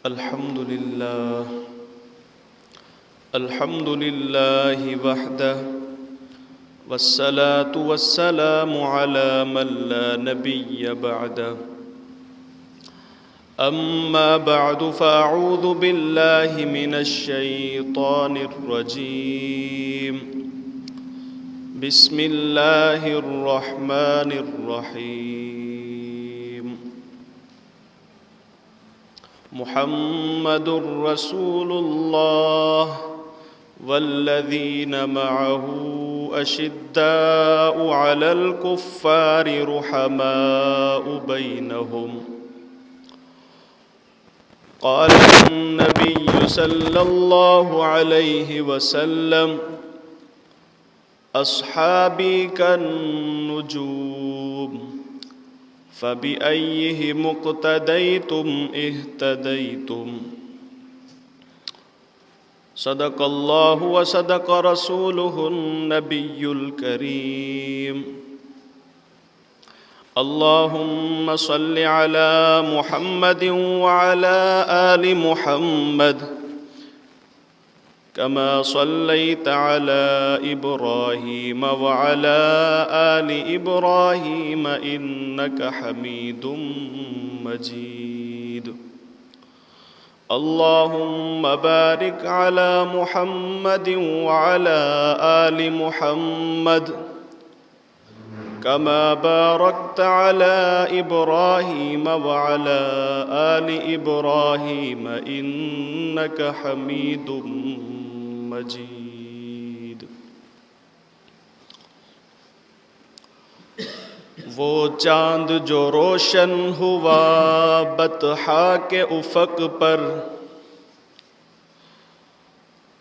अल्हम्दुलिल्लाह अल्हम्दुलिल्लाहि वहदह वस्सलातु वस्सलामु अला मन ला नबिय्य बअदह अम्मा बअदु फ़अऊज़ु बिल्लाहि मिनश शैतानिर रजीम बिस्मिल्लाहिर रहमानिर रहीम मुहम्मदुर रसूलुल्लाह वल्लज़ीन मअहू अशिद्दाउ अलल कुफ़्फ़ारि रुहमाउ बैनहुम क़ाल नबिय्यु सल्लल्लाहु अलैहि वसल्लम अस्हाबी कन्नुजूम फ़बिअय्यिहिम मुक़्तदैतुम इह्तदैतुम सदक़ल्लाहु व सदक़ रसूलुहुन नबियुल करीम अल्लाहुम्मा सल्लि अला मुहम्मदिन व अला आलि मुहम्मद कमा सल्लैत अला इब्राहीम व अला आलि इब्राहीम इन्नका हमीदुम मजीद अल्लाहुम्मा बारिक अला मुहम्मदिन व अला आलि मुहम्मद कमा बारकत अला इब्राहीम व अला आलि इब्राहीम इन्नका हमीदुम मजीद। वो चाँद जो रोशन हुआ बतहा के उफ़क़ पर,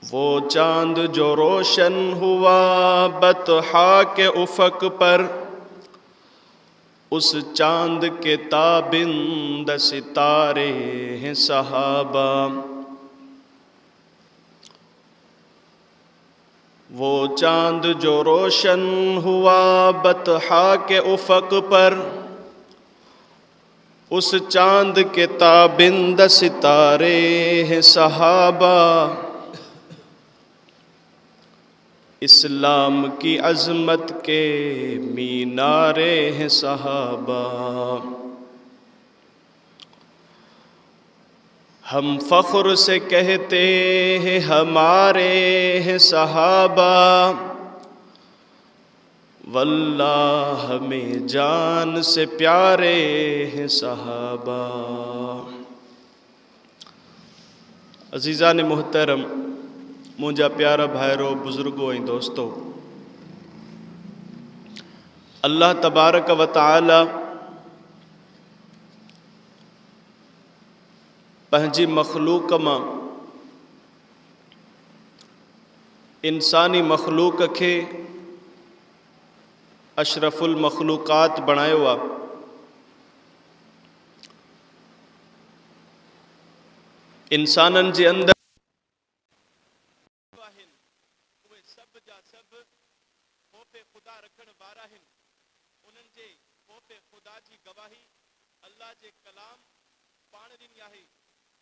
वो चाँद जो रोशन हुआ बतहा के उफ़क़ पर, उस चाँद के ताबिंद सितारे हैं सहाबा। वो चाँद जो रोशन हुआ बतहा के उफ़क़ पर, उस चाँद के ताबिंद सितारे हैं सहाबा। इस्लाम की अज़मत के मीनारे हैं सहाबा। हम फ़ख्र से कहते हैं हमारे हैं सहाबा, वल्लाह हमें जान से प्यारे हैं सहाबा। अज़ीज़ान मुहतरम, मुंजा प्यारा भाइरो बुज़ुर्गो ऐं दोस्तो, अल्लाह तबारक व तआला पंहिंजी मख़लूक़ मां इंसानी मख़लूक़ खे अशरफुल मख़लूक़ात बणायो आहे। इंसाननि जे अंदरि उहे सभु जा सभु ख़ौफ़े ख़ुदा रखण वारा आहिनि। उन्हनि जे ख़ौफ़े ख़ुदा जी गवाही अल्लाह जे कलाम पाण ॾिनी आहे।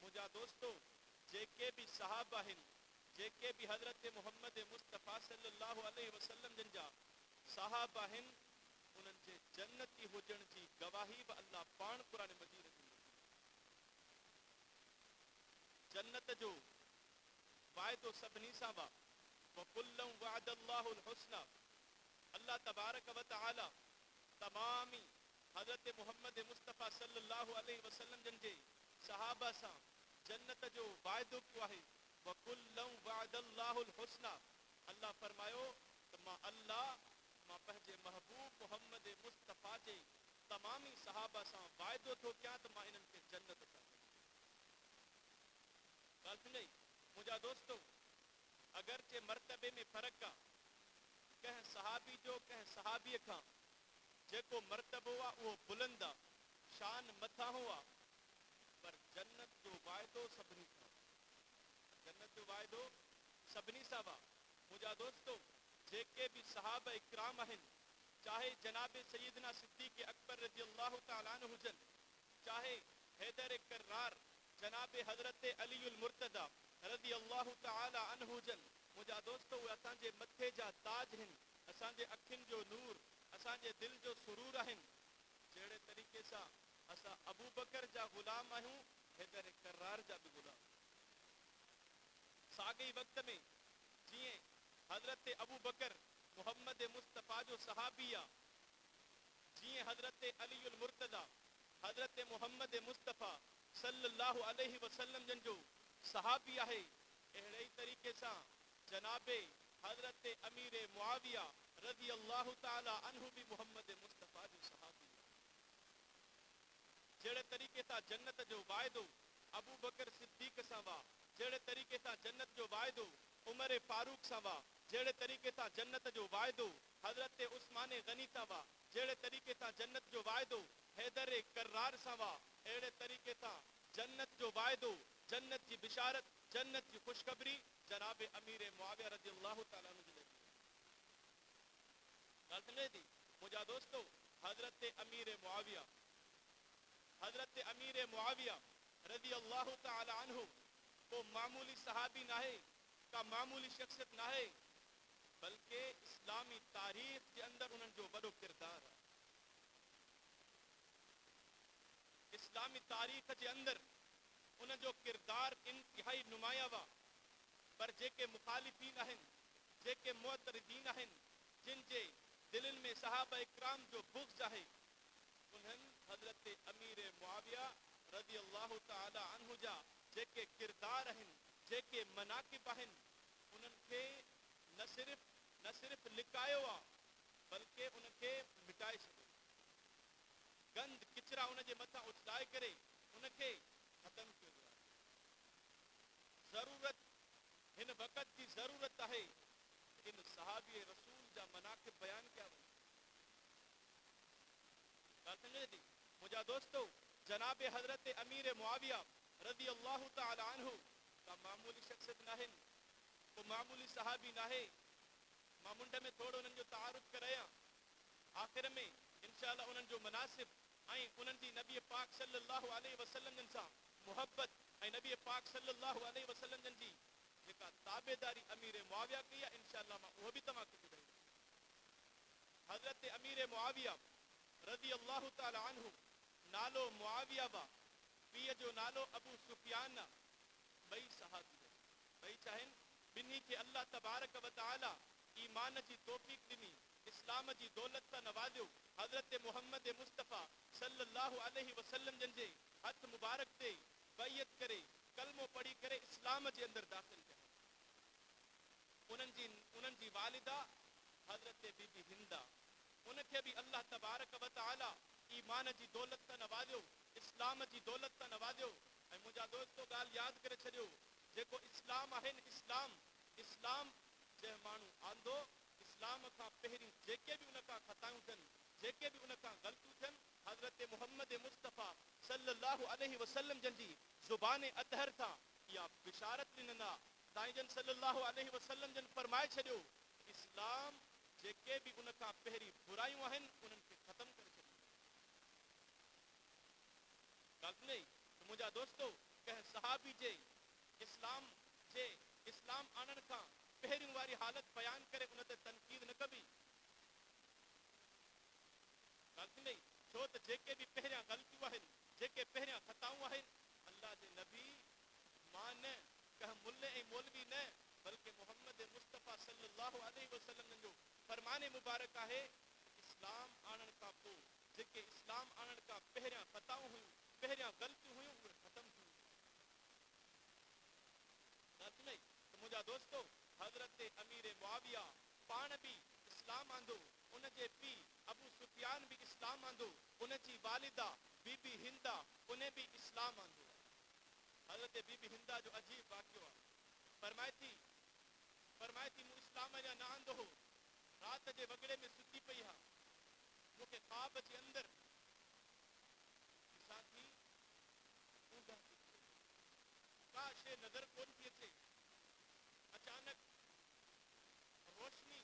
मुंहिंजा दोस्तो, जेके बि सहाबा आहिनि, जेके बि हज़रत मुहम्मद मुस्तफ़ा सल्लल्लाहु अलैहि वसल्लम जिन जा सहाबा आहिनि, उन्हनि जे जन्नती हुजण जी गवाही बि अल्लाह पाण क़ुरान मजीद में ॾिनी। जन्नत जो वाइदो सभिनी सां बि वकुल्लम वअदल्लाहुल हुस्ना। अल्लाह तबारक व तआला तमामी हज़रत मुहम्मद मुस्तफ़ा सल्लल्लाहु अलैहि वसल्लम जिन जे सहाबा सां जन्नत जो वाइदो कयो आहे। वकुल्लम वअदल्लाहुल हुस्ना। अल्लाह फरमायो त मां पंहिंजे महबूब मुहम्मद मुस्तफ़ा जे तमामी सहाबा सां वाइदो थो कयां त मां इन्हनि खे जन्नत ॾींदुसि। ॻाल्हि सम्झई? मुंहिंजा दोस्तो, अगरचे मर्तबे में फ़र्क़ु आहे कंहिं सहाबी जो कंहिं सहाबीअ खां, जेको मर्तबो आहे उहो बुलंद आहे, शान मथां हुआ, पर जन्नत जो वाइदो सभिनी सां, जन्नत जो वाइदो सभिनी सां आहे। मुंहिंजा दोस्तो, जेके भी सहाबा इकराम आहिनि, चाहे जनाब सैयदना सिद्दीक़ अकबर रज़ी अल्लाह तआला अन्हु हुजनि, चाहे हैदर कर्रार जनाब हजरत अलीउल मुर्तदा रज़ी अल्लाह तआला अन्हु जन मुंहिंजा दोस्त उहे असांजे मथे जा ताज आहिनि, असांजे अखियुनि जो नूर, असांजे दिलि जो सुरूर आहिनि। जहिड़े तरीक़े सां असां अबू बकर जा ग़ुलाम आहियूं, हैदर करार जा बि ग़ुलाम। साॻे ई वक़्त में जीअं हज़रत अबू बकर मुहम्मद मुस्तफ़ा जो सहाबी आहे, जीअं हज़रत अलीउल मुर्तदा हज़रत मुहम्मद मुस्तफ़ा सल्लल्लाहु अलैहि वसल्लम जन जो सहाबी आहे, अहिड़े ई तरीक़े सां जनाबे हज़रत अमीर मुआविया रज़ी अल्लाह ताला अन्हु बि मुहम्मद मुस्तफ़ा जो सहाबी आहे। जहिड़े तरीक़े सां जन्नत जो वाइदो अबू बकर सिद्दीक़ सां हुआ, जहिड़े तरीक़े सां जन्नत जो वाइदो उमर फारूक सां हुआ, जहिड़े तरीक़े सां जन्नत जो वाइदो हज़रत उस्मान गनी सां हुआ, जहिड़े तरीक़े सां जन्नत जो वाइदो हैदर करार सां हुआ, अहिड़े तरीक़े सां जन्नत जो वाइदो, जन्नत जी बिशारत, जन्नत जी ख़ुशख़बरी जनाब अमीर मुआविया रज़ी अल्लाह ताला अन्हु जी। ॻाल्हि सम्झे थी मुंहिंजा दोस्तो, हज़रत अमीर मुआविया रज़ी अल्लाह ताला अन्हु को मामूली सहाबी नाहे, का मामूली शख्सियत नाहे, बल्कि इस्लामी तारीख़ जे अंदरि उन्हनि जो वॾो किरदार आहे। इस्लामी तारीख़ जे अंदरि उन जो किरदार इंतिहाई नुमाया हुआ। पर जेके मुखालिफ़ीन आहिनि, जेके मुअतरिदीन आहिनि, जिन जे दिलनि में सहाबा इकराम जो बुग़्ज़ आहे, उन्हनि हज़रत अमीर मुआविया रज़ी अल्लाह ताला अन्हु जा जेके किरदार आहिनि, जेके मनाक़िब आहिनि, उन्हनि खे न सिर्फ़ लिकायो आहे, बल्कि उनखे मिटाए छॾियो। गंद किचरा उन जे मथां उछलाए करे उनखे ख़तम कयो वियो आहे। ज़रूरत हिन वक़्त जी ज़रूरत आहे इन सहाबी रसूल जा मनाक़िब बयान कया वञनि। ॻाल्हि सम्झे थी मुंहिंजा दोस्तो, जनाब हज़रत अमीर मुआविया रज़ी अल्लाह ताला अन्हु का मामूली शख्सियत नाहिनि, को मामूली सहाबी नाहे। मां मुंड में थोड़ो उन्हनि जो तारुफ़ करायां, आख़िर में इंशाअल्लाह उन्हनि जो मनासिब ऐं उन्हनि जी नबी पाक सल्लल्लाहु अलैहि वसल्लम जन सां मुहब्बत ऐं नबी पाक सल्लल्लाहु अलैहि वसल्लम जन जी जेका ताबेदारी अमीर मुआविया कई आहे, इंशाअल्लाह मां उहो बि तव्हांखे ॿुधाईंदुमि। हज़रत अमीर मुआविया रज़ी अल्लाह ताला अन्हु नालो मुआविया बा, पीउ जो नालो अबू सुफियान आहे। ॿई सहाबी आहिनि, ॿई चाहिनि ॿिन्ही खे अल्लाह तबारक व तआला ईमान जी तौफ़ीक़ ॾिनी, इस्लाम जी दौलत सां नवाज़ियो। हज़रत मुहम्मद मुस्तफ़ा सल्लल्लाहु अलैहि वसल्लम जन जे हथ मुबारक ते बैयत करे, कलमो पढ़ी करे इस्लाम जे अंदरि दाख़िल थिया। उन्हनि जी वालिदा हज़रत बीबी हिंदा, उनखे बि अल्लाह तबारक व तआला ईमान जी दौलत सां नवाज़ियो, इस्लाम जी दौलत सां नवाज़ियो। ऐं मुंहिंजा दोस्तो ॻाल्हि यादि करे छॾियो, जेको इस्लाम आहिनि, इस्लाम जंहिं माण्हू आंदो, इस्लाम खां पहिरीं जेके बि उन खां ख़तायूं थियनि, जेके बि उन खां ग़लतियूं थियनि, हज़रत मुहम्मद मुस्तफ़ा सल्लल्लाहु अलैहि वसल्लम जन जी ज़ुबान अतहर था इहा बिशारत ॾिनंदा। साईं जन सल्लल्लाहु अलैहि वसल्लम जन फरमाए छॾियो, इस्लाम जेके बि उन खां पहिरीं बुरायूं आहिनि, उन्हनि खे ख़तम करे छॾियो। ॻाल्हि त मुंहिंजा दोस्तो, कंहिं सहाबी जे इस्लाम आणण खां पहिरियों वारी हालत बयान करे उन ते तनक़ीद न कबी। ॻाल्हि नहीं, छो त जेके बि पहिरियां ग़लतियूं आहिनि, जेके पहिरियां ख़ताऊं आहिनि, अल्लाह जे नबी मां न, कंहिं मुल्ले ऐं मौलवी न, बल्कि मुहम्मद मुस्तफ़ा सल्लल्लाहु अलैहि वसल्लम जो फरमाने मुबारक आहे, इस्लाम आणण खां पोइ जेके इस्लाम आणण खां पहिरियां ख़ताऊं हुयूं, पहिरियां ग़लतियूं हुयूं, उहे ख़तम थियूं। नहीं त मुंहिंजा दोस्तो, हज़रत अमीर मुआविया पाण बि इस्लाम आंदो, उन जे पीउ अबू सुफियान बि इस्लाम आंदो, उन जी वालिदा बीबी हिंदा उन बि इस्लाम आंदो। हज़रत बीबी हिंदा जो अजीब वाक़ियो आहे। फरमाए थी मूं इस्लाम अञा न आंदो हो, रात जे वॻड़े में सुती पई हा, मूंखे ख़्वाब जे अंदरि ॾिसां थी ऊंघ थी अचे, का शइ नज़र कोन थी अचे, अचानक रोशनी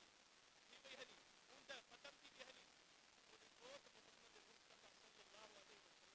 थी वई हली, ऊंघ ख़तम थी वई हली, वो ॾिठो त मुहम्मद मुस्तफ़ा सल्लल्लाहु अलैहि वसल्लम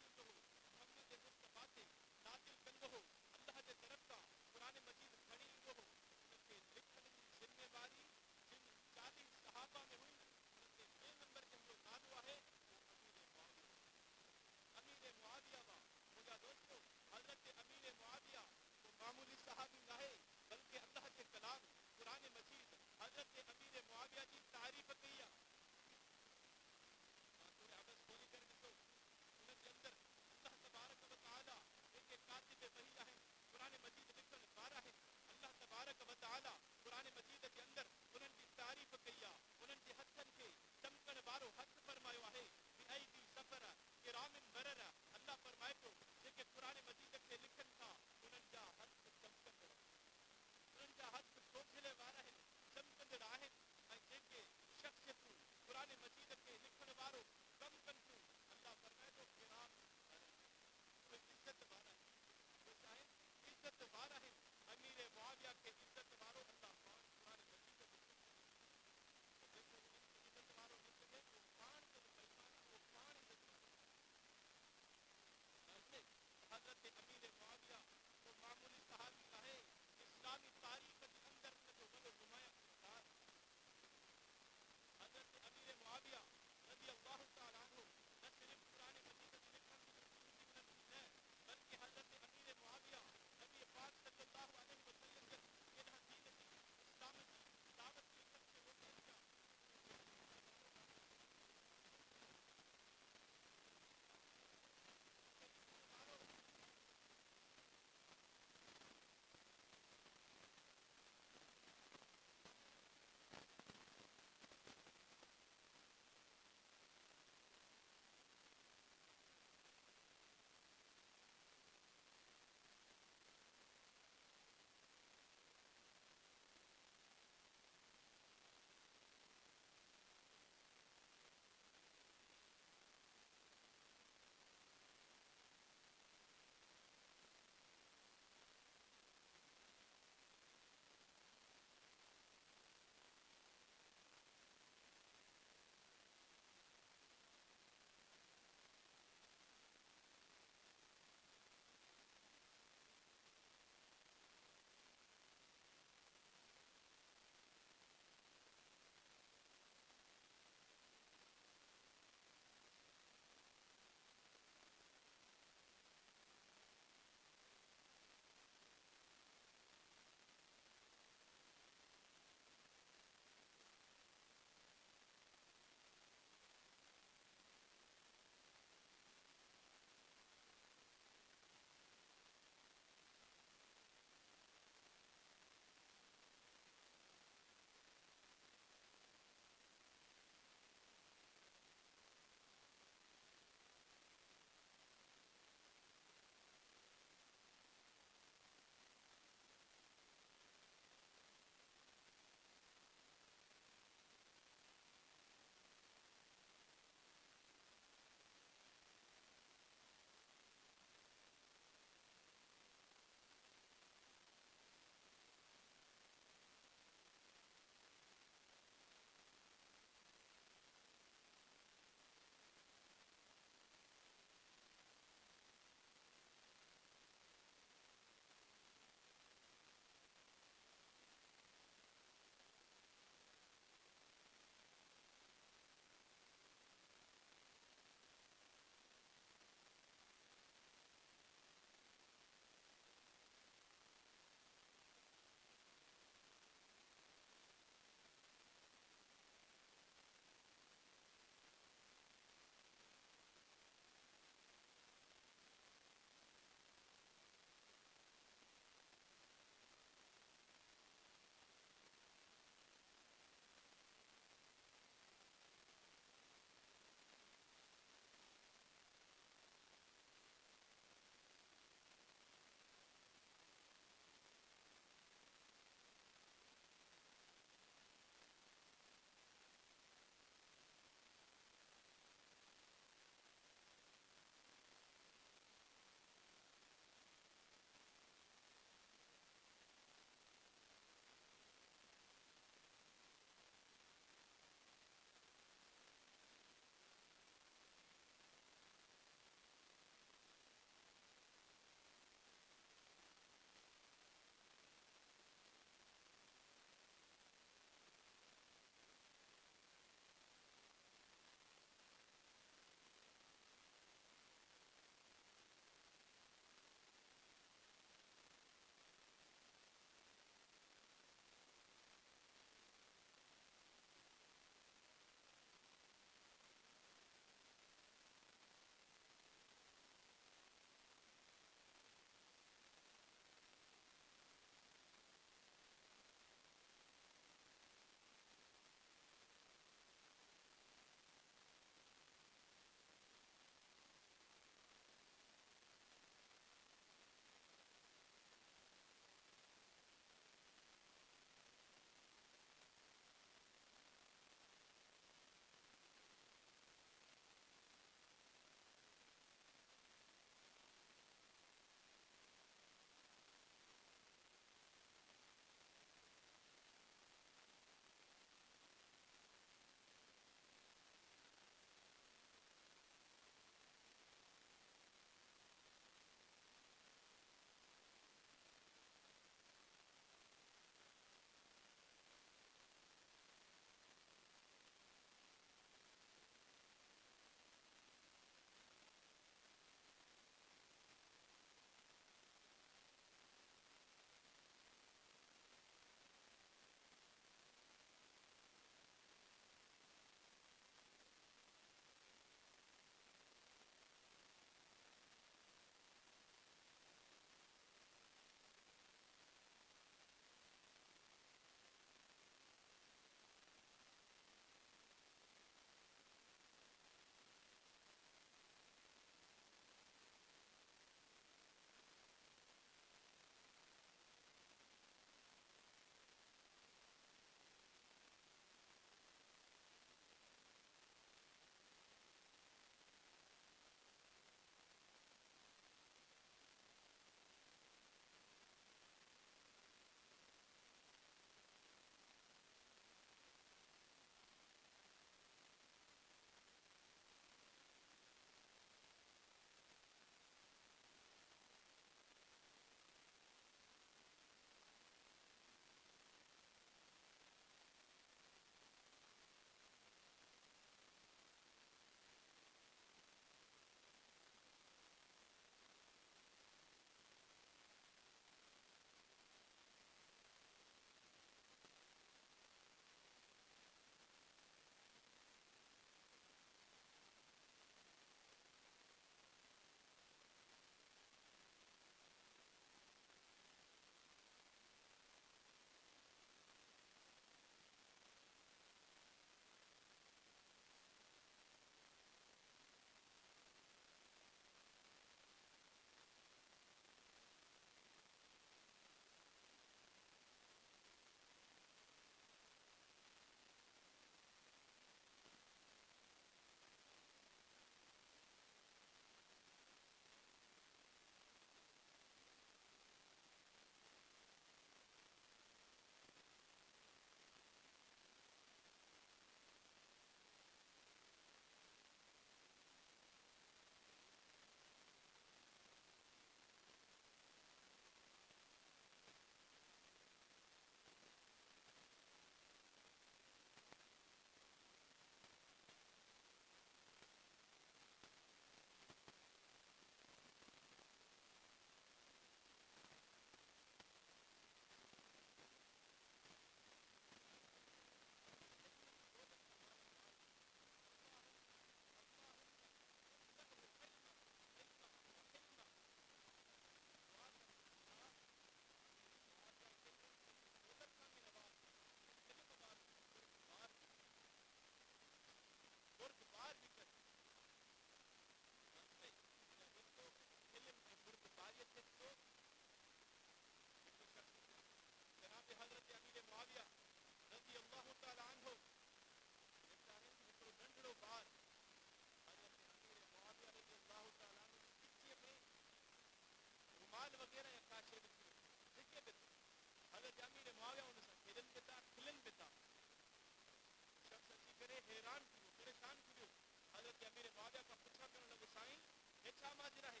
छा माजरा है?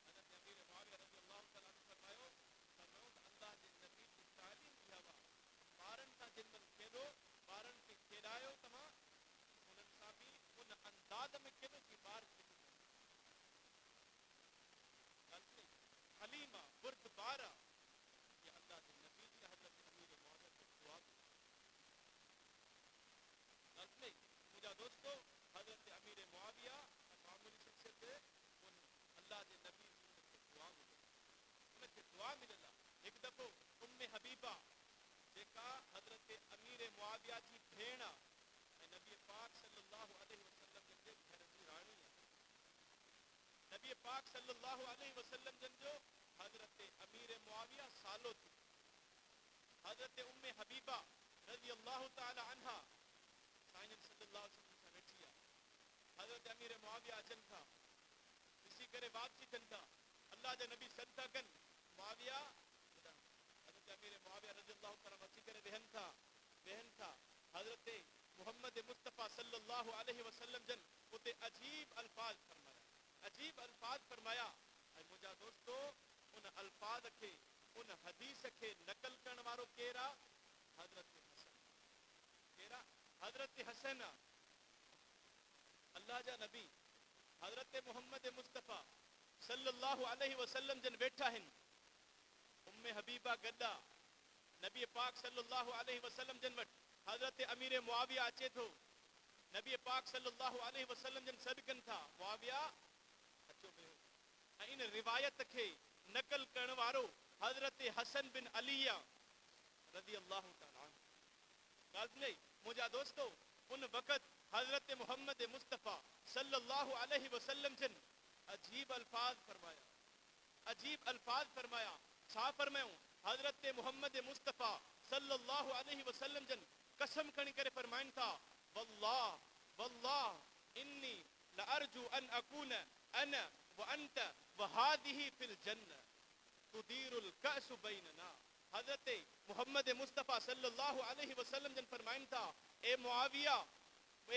हज़रत अमीर मुआविया रज़ियल्लाहु तआला अन्हु फरमायो त अल्लाह जे नबी जी तालीम दिया वा ॿारनि सां जिन खेॾो ॿारनि खे खेॾायो तव्हां उन्हनि सां बि उन अंदाज़ में खेॾो कि ॿार हलीमा बुर्दबारा ये अल्लाह के नबी जी हज़रत अमीर मुआविया को दुआ नहीं मुझा दोस्तों हज़रत अमीर मुआविया मामूली शख्सियत उन अल्लाह के नबी जी उनके दुआ मिले उनके दुआ मिलला एक दफ़ो उम्मे हबीबा जेका हज़रत अमीर मुआविया जी भेण ऐं नबी पाक सल्लल्लाहु अलैहि वसल्लम जे घर जी राणी आहे नबी पाक सल्लल्लाहु अलैहि वसल्लम जन जो हज़रत अमीर मुआविया सालो थी हज़रत उम्मे हबीबा रज़ी अल्लाह ताला अन्हा साईं सल्लल्लाहु अलैहि वसल्लम सां वेठी आहे हज़रत अमीर मुआविया अचनि था ॾिसी करे बातचीत कनि था अल्लाह जे नबी सॾ था कनि मुआविया हज़रत अमीर मुआविया रज़ी अल्लाह ताला अची करे वेहनि था हज़रत मोहम्मद मुस्तफ़ा सल्लल्लाहु अलैहि वसल्लम जन उते अजीब अल्फाज फरमाया ऐं मुंहिंजा दोस्तो उन अल्फाज खे उन हदीस खे नकल करण वारो केरु आहे हज़रत हसन अल्लाह जा नबी हज़रत मोहम्मद मुस्तफ़ा सल्लल्लाहु अलैहि वसल्लम जन वेठा आहिनि उम्मे हबीबा गड्डा नबी पाक सल्लल्लाहु अलैहि वसल्लम जन वटि हज़रत अमीर मुआविया अचे थो नबी पाक सल्लल्लाहु अलैहि वसल्लम जन सॾ कनि था मुआविया अचो वेहो ऐं इन रिवायत खे नकल करण वारो हज़रत हसन बिन अली रज़ी अल्लाह ताला अन्हु नहीं मुंहिंजा दोस्तो उन वक़्त हज़रत मोहम्मद मुस्तफ़ा सल्लल्लाहु अलैहि वसल्लम जन अजीब अल्फाज फरमाया छा फरमायूं हज़रत मोहम्मद मुस्तफ़ा सल्लल्लाहु अलैहि वसल्लम जन कसम खणी करे फरमाइनि था वल्लाह इन्नी लअरजू अन अकून अना व अंत व हादिही फिल जन्नह तुदीरुल कअस बैनना हज़रत मोहम्मद मुस्तफ़ा सल्लल्लाहु अलैहि वसल्लम जन फरमाइनि था ए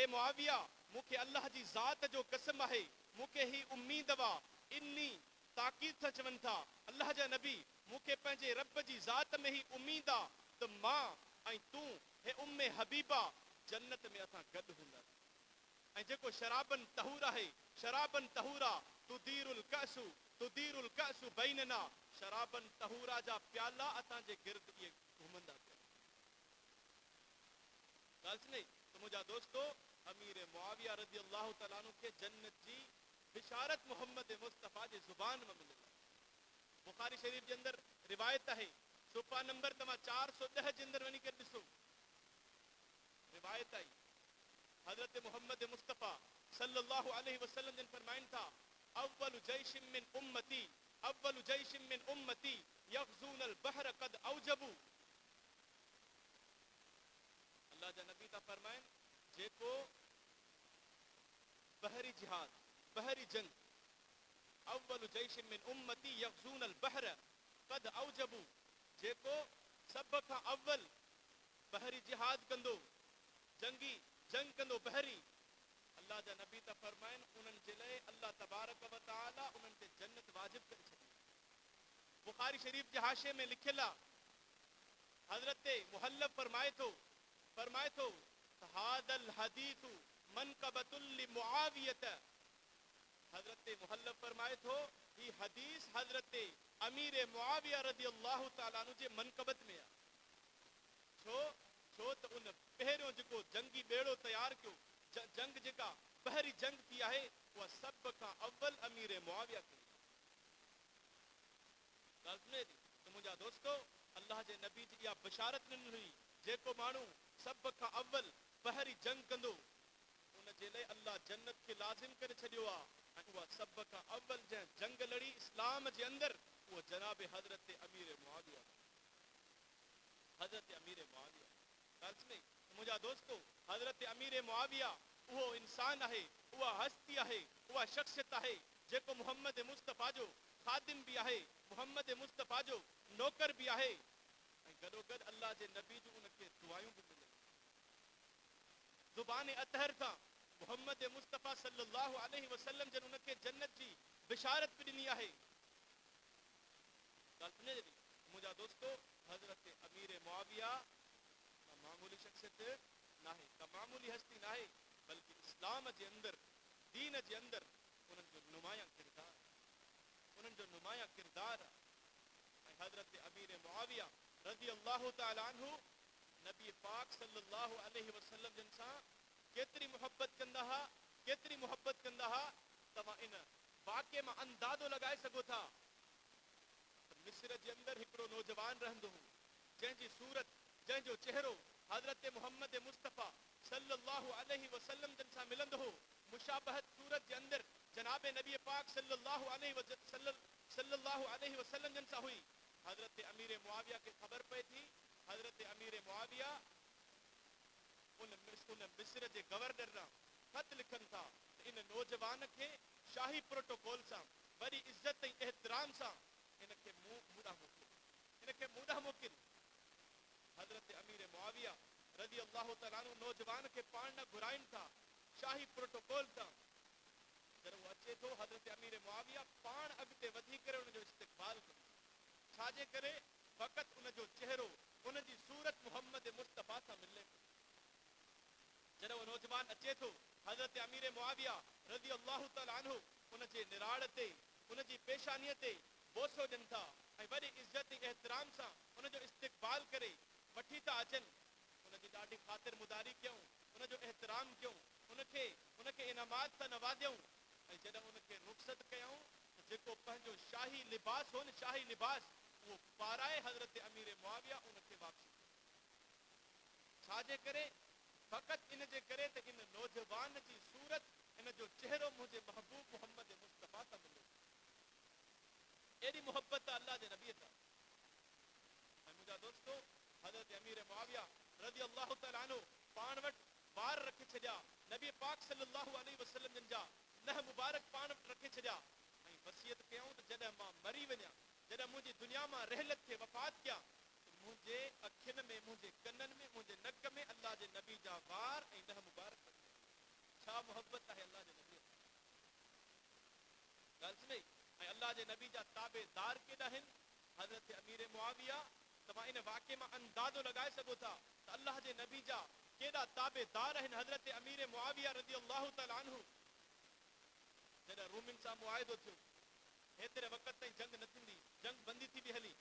मुआविया मूंखे अल्लाह जी ज़ात जो कसम आहे मूंखे ही उम्मीद वा इन्नी ताक़ीद था चवनि था अल्लाह जा नबी मूंखे पंहिंजे रब जी ज़ात में ही उम्मीद आहे त मां ऐं तूं हे उम्मे हबीबा जन्नत में असां गॾु हूंदासीं ऐं जेको शराबन तहूरा तुदीरुल कअसु बैनना शराबन तहूरा जा प्याला असांजे गिर्द इहे घुमंदा पिया ॻाल्हि नहीं तो मुंहिंजा दोस्तो अमीर मुआविया रज़ी अल्लाह ताला अन्हु खे जन्नत जी बिशारत मोहम्मद मुस्तफ़ा जे ज़ुबान में मिलल बुखारी शरीफ जे अंदर रिवायत है सुफ़ा नंबर तव्हां 410 जे अंदर वञी करे ॾिसो रिवायत आई हज़रत मोहम्मद मुस्तफ़ा सल्लल्लाहु अलैहि वसल्लम जन फरमाइनि था अव्वलु जैशिम मिन उम्मती यग़ज़ून अल बहर क़द औजबू अल्लाह जा नबी था फरमाइनि जेको बहरी जिहाद बहरी जंग अव्वलु जैशिम मिन उम्मती यग़ज़ून अल बहर क़द औजबू जेको सब खां अव्वल बहरी जिहाद कंदो जंग कंदो बहरी अल्लाह जा नबी था फरमाइनि उन्हनि जे लाइ अल्लाह तबारक व तआला उन्हनि ते जन्नत वाजिब करे छॾी बुखारी शरीफ जे हाशिए में लिखियल आहे हज़रत मुहल्लब फरमाए थो हादल हदीथु मनक़बतुल लिमुआवियत हज़रत मुहल्लब फरमाए थो ही हदीस हज़रत अमीर मुआविया रज़ी अल्लाह ताला अन्हु जे मनक़बत में आहे छो त उन पहिरियों जेको जंगी बेड़ो तयार कयो जंग जेका बहरी जंग थी आहे उहा सभ खां अव्वल अमीर मुआविया कई ॻाल्हि तो मुंहिंजा दोस्तो अल्लाह जे नबी जी इहा बशारत ॾिनी हुई जेको माण्हू सभ खां अव्वल बहरी जंग कंदो उन जे लाइ अल्लाह जन्नत खे लाज़िम करे छॾियो आहे ऐं उहा सभ खां अव्वल जंहिं जंग लड़ी इस्लाम जे अंदर उहो जनाब हज़रत अमीर मुआविया ॻाल्हि नहीं मुंहिंजा दोस्तो हज़रत अमीर मुआविया उहो इंसान आहे उहा हस्ती आहे उहा शख्सियत आहे जेको मोहम्मद मुस्तफ़ा जो ख़ादिम भी आहे मोहम्मद मुस्तफ़ा जो नौकर भी आहे ऐं गॾोगॾु अल्लाह जे नबी जूं उनखे दुआयूं भी मिले ज़ुबान अतहर सां मोहम्मद मुस्तफ़ा सल्लल्लाहु अलैहि वसल्लम जन उनके जन्नत जी बिशारत भी ॾिनी आहे। ॻाल्हि सम्झे थी मुंहिंजा दोस्तो, हज़रत अमीर मुआविया का मामूली शख्सियत नाहे, का मामूली हस्ती नाहे, बल्कि इस्लाम जे अंदर, दीन जे अंदर उन्हनि जो नुमाया किरदार, उन्हनि जो नुमाया किरदार आहे। हज़रत अमीर मुआविया रज़ी अल्लाह तआला अन्हु नबी पाक सल्लल्लाहु अलैहि वसल्लम जन सां केतरी मोहब्बत कंदा हा, केतरी मोहब्बत कंदा हा। तव्हां इन वाक़े मां अंदाज़ो लगाए सघो था। मिस्र जे अंदर हिकिड़ो नौजवान रहंदो हो, जंहिंजी सूरत, जंहिंजो चेहरो हज़रत मोहम्मद मुस्तफ़ा सल्लल्लाहु अलैहि वसल्लम जन सां मिलंदो हो। मुशाबहत सूरत जे अंदर जनाब नबी पाक सल्लल्लाहु अलैहि वसल्लम जन सां हुई। हज़रत अमीर मुआविया खे ख़बर पए थी, हज़रत अमीर मुआविया उन मिस्र जे गवर्नर ॾांहुं ख़त लिखनि था त इन नौजवान खे शाही प्रोटोकॉल सां वॾी इज़त ऐं एहतराम सां इनखे मूं ॾांहुं मोकिल, इनखे मूं ॾांहुं मोकिल। हज़रत अमीर मुआविया रज़ी अल्लाह तआला अन्हु नौजवान खे पाण न घुराइनि था शाही प्रोटोकॉल तां। जॾहिं उहो अचे थो, हज़रत अमीर मुआविया पाण अॻिते वधी करे उनजो इस्तक़बाल कंदो। छाजे करे? फ़क़ति उनजो चेहरो, उनजी सूरत मोहम्मद मुस्तफ़ा सां मिले। जॾहिं उहो नौजवान अचे थो, हज़रत अमीर मुआविया रज़ी अल्लाह तआला अन्हु उनजे निराड़ ते, उनजी पेशानीअ ते बोसो ॾियनि था ऐं वॾी इज़त ऐं एहतराम सां उनजो इस्तक़बाल करे वठी था अचनि। उनजी ॾाढी ख़ातिर मुदारी कयूं, उनजो एहतराम कयूं, उनखे इनामात सां नवाज़ियऊं ऐं जॾहिं उनखे रुख़्सत कयूं त जेको पंहिंजो शाही लिबास हो न, शाही लिबास, उहो पाराए हज़रत अमीर मुआविया उनखे वापसी। छाजे करे? फ़क़ति इन जे करे त इन नौजवान जी सूरत, इन जो चेहरो मुंहिंजे महबूब मोहम्मद मुस्तफ़ा सां मिले। एॾी मोहब्बत अल्लाह जे नबीअ सां। ऐं मुंहिंजा दोस्तो, हज़रत अमीर मुआविया रज़ी अल्लाह तआला अन्हु पाण वटि ॿार रखी छॾिया। नबी पाक सल्लल्लाहु अलैहि वसल्लम जन जा 9 मुबारक पाण वटि रखी छॾिया ऐं वसियत कयूं त जॾहिं मां मरी वञा, जॾहिं मुंहिंजी दुनिया मां रहलत थे, वफ़ात कयां, मुंहिंजे अखियुनि में, मुंहिंजे कननि में, मुंहिंजे नक में अल्लाह जे नबी जा वार ऐं 9 मुबारक। छा मोहब्बत आहे अल्लाह जे नबी सां। ॻाल्हि सुने। ऐं अल्लाह जे नबी जा ताबेदार केॾा आहिनि? हज़रत अमीर मुआविया, तव्हां इन वाक़े मां अंदाज़ो लगाए सघो था त अल्लाह जे नबी जा केॾा ताबेदार आहिनि। हज़रत अमीर मुआविया रज़ी अल्लाह तआला अन्हु जॾहिं रूमिन सां मुआहिदो थियो, हेतिरे वक़्त ताईं जंग न थींदी, जंग बंदी थी बि हली।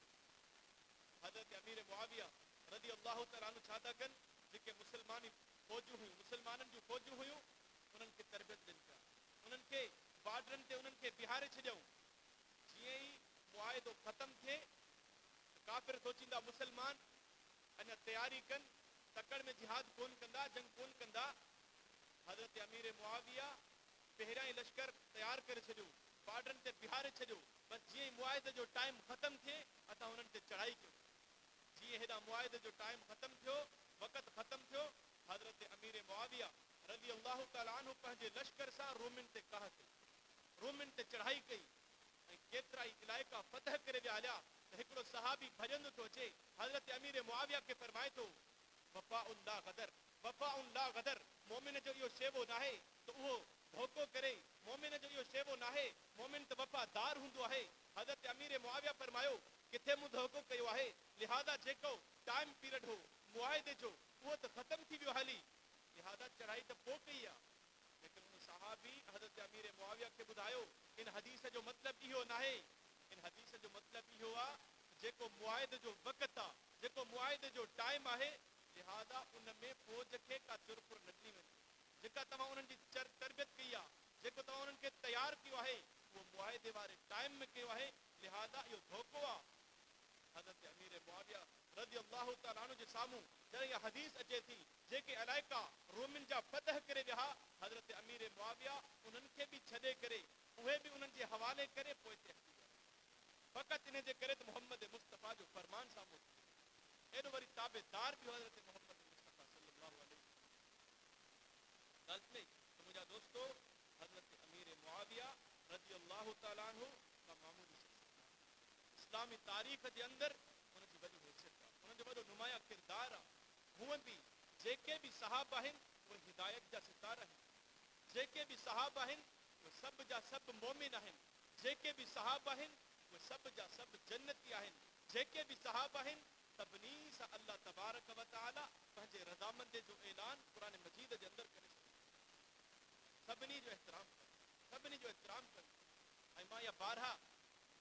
हज़रत अमीर मुआविया रज़ी अल्लाह तआला अन्हु छा था कनि? जेके मुसलमानी फ़ौजूं हुयूं, मुसलमाननि जूं फ़ौजूं हुयूं, उन्हनि खे तरबियत ॾियनि पिया, उन्हनि खे बॉर्डरनि ते उन्हनि खे बीहारे छॾियऊं। जीअं ई मुआहिदो ख़तमु थिए, काफ़िर सोचींदा मुसलमान अञा तयारी कनि, तकड़ में जिहाद कोन कंदा, जंग कोन कंदा। हज़रत अमीर मुआविया पहिरियां ई लश्कर तयार करे छॾियो, बॉर्डरनि ते बीहारे छॾियो। बसि जीअं ई मुआहिदे जो टाइम ख़तमु थिए, असां उन्हनि ते चढ़ाई कयूं। जीअं हेॾा मुआहिदे जो टाइम ख़तमु थियो, वक़्तु ख़तमु थियो, हज़रत अमीर मुआविया रज़ी अल्लाह तआला अन्हु पंहिंजे लश्कर सां रोमिन ते काह कई, रोमिन ते चढ़ाई कई ऐं केतिरा ई इलाइक़ा फ़तह करे विया हलिया। त हिकिड़ो सहाबी भॼंदो थो अचे, हज़रत अमीर मुआविया खे फरमाए थो, वफ़ाउन ला ग़दर, वफ़ाउन ला ग़दर। मोमिन जो इहो शेवो नाहे त उहो धोखो करे, मोमिन जो इहो शेवो नाहे, मोमिन त वफ़ादार हूंदो आहे। हज़रत अमीर मुआविया फरमायो, किथे मूं धोखो कयो आहे? लिहाज़ा जेको टाइम पीरियड हो मुआहिदे जो, उहो त ख़तमु थी वियो हली, लिहाज़ा चढ़ाई त पोइ कई आहे। लेकिन उन सहाबी हज़रत अमीर मुआविया खे ॿुधायो, इन हदीस जो मतिलबु इहो नाहे, इन हदीस जो मतिलबु इहो आहे जेको मुआहिदे जो वक़्तु आहे, जेको मुआहिदे जो टाइम आहे, लिहाज़ा उन में फ़ौज खे का चुरपुर न ॾिनी वञे। जेका तव्हां उन्हनि जी तरबियत कई आहे, जेको तव्हां उन्हनि खे तयारु कयो आहे, उहो मुआहिदे वारे टाइम में कयो आहे, लिहाज़ा इहो धोखो आहे। हज़रत अमीर मुआविया रज़ी अल्लाह तआला अन्हु जे साम्हूं जॾहिं इहा हदीस अचे थी, जेके इलाइक़ा रोमिन जा फ़तह करे विया, हज़रत अमीर मुआविया उन्हनि खे बि छॾे करे, उहे बि उन्हनि जे हवाले करे पोइ ते हटी विया। फ़क़ति इन जे करे त मोहम्मद मुस्तफ़ा जो फरमान साम्हूं एॾो वरी ताबेदार बि हज़रत मोहम्मद मुस्तफ़ा सल्लल्लाहु अलैहि वसल्लम। ॻाल्हि त मुंहिंजा दोस्तो, हज़रत अमीर मुआविया रज़ी अल्लाह तआला अन्हु का मामूली शख़्स आहे। इस्लामी तारीख़ जे अंदरि उनजी वॾी हैसियत आहे, उनजो वॾो नुमाया किरदारु आहे। हूअं बि जेके बि सहाबा आहिनि, उहे हिदायत जा सितारा आहिनि, जेके भी सहाबा आहिनि उहे सब जा सब मोमिन आहिनि, जेके भी सहाबा आहिनि उहे सब जा सब जन्नती आहिनि, जेके भी सहाबा आहिनि सभिनी सां अल्लाह तबारक व तआला पंहिंजे रज़ामंदी जो ऐलान क़ुरान मजीद जे अंदरि करे छॾियो। सभिनी जो एहतराम कनि, सभिनी जो एहतराम कनि। ऐं मां इहा बारहा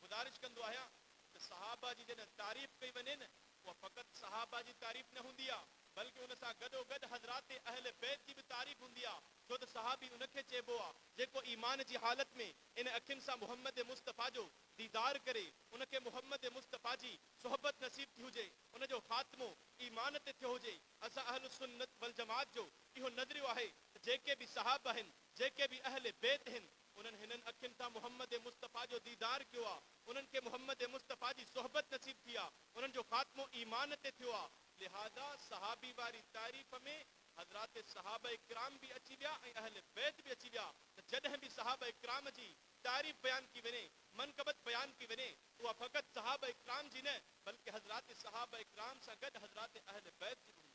गुज़ारिश कंदो आहियां त सहाबा जी जॾहिं तारीफ़ कई वञे न, उहा फ़क़ति सहाबा जी तारीफ़ न हूंदी आहे, बल्कि उन सां गॾोगॾु हज़रात अहले बैत जी बि तारीफ़ हूंदी आहे। छो त सहाबी उनखे चइबो आहे जेको ईमान जी हालत में इन अखियुनि सां मुहम्मद मुस्तफ़ा जो दीदार करे, उनखे मुहम्मद मुस्तफ़ा जी सोहबत नसीब थी हुजे, उनजो ख़ात्मो ईमान ते थियो हुजे। असां अहल सुन्नत वल जमात जो इहो नज़रियो आहे त जेके बि सहाबा आहिनि, जेके बि अहले बैत आहिनि, उन्हनि हिननि अखियुनि सां मुहम्मद मुस्तफ़ा जो दीदार कयो आहे, उन्हनि खे मुहम्मद मुस्तफ़ा जी सोहबत नसीब थी आहे, उन्हनि जो ख़ात्मो ईमान ते थियो आहे। लिहाज़ा सहाबी वारी तारीफ़ में हज़रात सहाबा इकराम भी अची विया ऐं अहले बैत भी अची विया। त जॾहिं बि सहाबा इकराम जी तारीफ़ बयान की वञे, मनक़बत बयान की वञे, उहा फ़क़ति सहाबा इकराम जी न, बल्कि हज़रात सहाबा इकराम सां गॾु हज़रात अहले बैत जी हूंदी।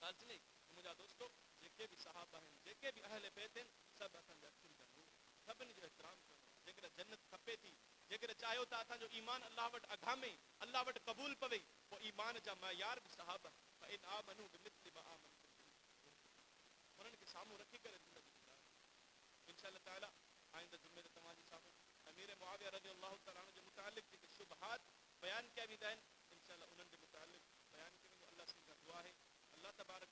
ॻाल्हि मुंहिंजा दोस्तो, जेके बि सहाबा आहिनि, जेके बि अहले बैत आहिनि, सभु असांजा अखियुनि जा नूर, सभिनी जो एहतराम करणो। जेकॾहिं जन्नत खपे थी, जेकॾहिं चाहियो था असांजो ईमान अल्लाह वटि अघामे, अल्लाह वटि क़बूल पवे, पोइ ईमान जा मयार बि सहाबा फ़इन आमनू बिमिस्लि मा आमनतुम बिही, उन्हनि खे साम्हूं रखी करे ज़िंदगी गुज़ारो। इंशाअल्लाह ताला आइंदा जुमे ते तव्हांजे साम्हूं अमीर मुआविया रज़ियल्लाहु तआला अन्हु जे मुतालिक़ जेके शुबहात बयान कया वेंदा आहिनि, इंशाअल्लाह उन्हनि जे मुतालिक़ बयान कयूं। अल्लाह से दुआ है अल्लाह तबारक